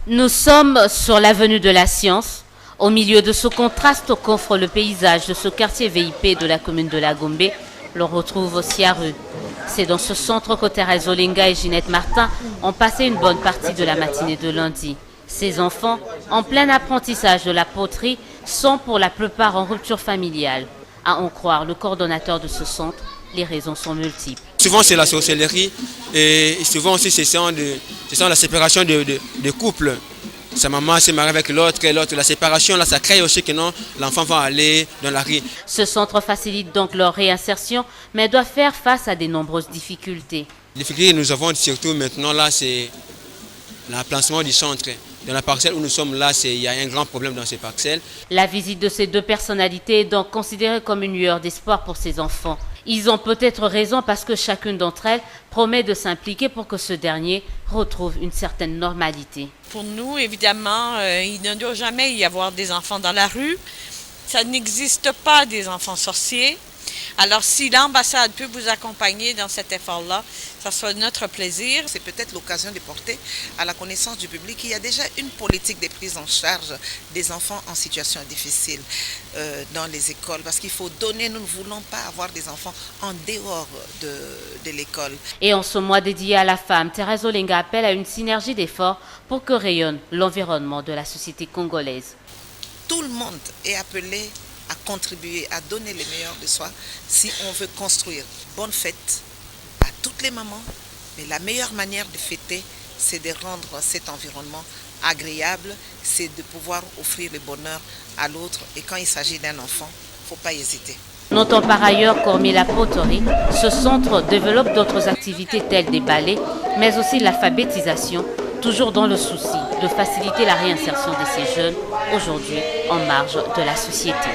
Nous sommes sur l'avenue de la Science. Au milieu de ce contraste qu'offre le paysage de ce quartier VIP de la commune de La Gombe, l'on retrouve aussi à rue. C'est dans ce centre que Thérèse Olenga et Ginette Martin ont passé une bonne partie de la matinée de lundi. Ces enfants, en plein apprentissage de la poterie, sont pour la plupart en rupture familiale. À en croire le coordonnateur de ce centre, les raisons sont multiples. Souvent c'est la sorcellerie et souvent aussi c'est la séparation de couples. Sa maman s'est mariée avec l'autre et l'autre. La séparation, là, ça crée aussi que non, l'enfant va aller dans la rue. Ce centre facilite donc leur réinsertion, mais doit faire face à de nombreuses difficultés. Les difficultés que nous avons surtout maintenant, là, c'est l'emplacement du centre. Dans la parcelle où nous sommes là, il y a un grand problème dans ces parcelles. La visite de ces deux personnalités est donc considérée comme une lueur d'espoir pour ces enfants. Ils ont peut-être raison parce que chacune d'entre elles promet de s'impliquer pour que ce dernier retrouve une certaine normalité. Pour nous, évidemment, il ne doit jamais y avoir des enfants dans la rue. Ça n'existe pas des enfants sorciers. Alors si l'ambassade peut vous accompagner dans cet effort-là, ça sera notre plaisir. C'est peut-être l'occasion de porter à la connaissance du public qu'il y a déjà une politique de prise en charge des enfants en situation difficile dans les écoles. Parce qu'il faut donner, nous ne voulons pas avoir des enfants en dehors de l'école. Et en ce mois dédié à la femme, Thérèse Olenga appelle à une synergie d'efforts pour que rayonne l'environnement de la société congolaise. Tout le monde est appelé à contribuer, à donner le meilleur de soi si on veut construire. Bonne fête à toutes les mamans, mais la meilleure manière de fêter, c'est de rendre cet environnement agréable, c'est de pouvoir offrir le bonheur à l'autre. Et quand il s'agit d'un enfant, il ne faut pas hésiter. Notons par ailleurs qu'hormis la poterie, ce centre développe d'autres activités telles des ballets, mais aussi l'alphabétisation, toujours dans le souci de faciliter la réinsertion de ces jeunes, aujourd'hui en marge de la société.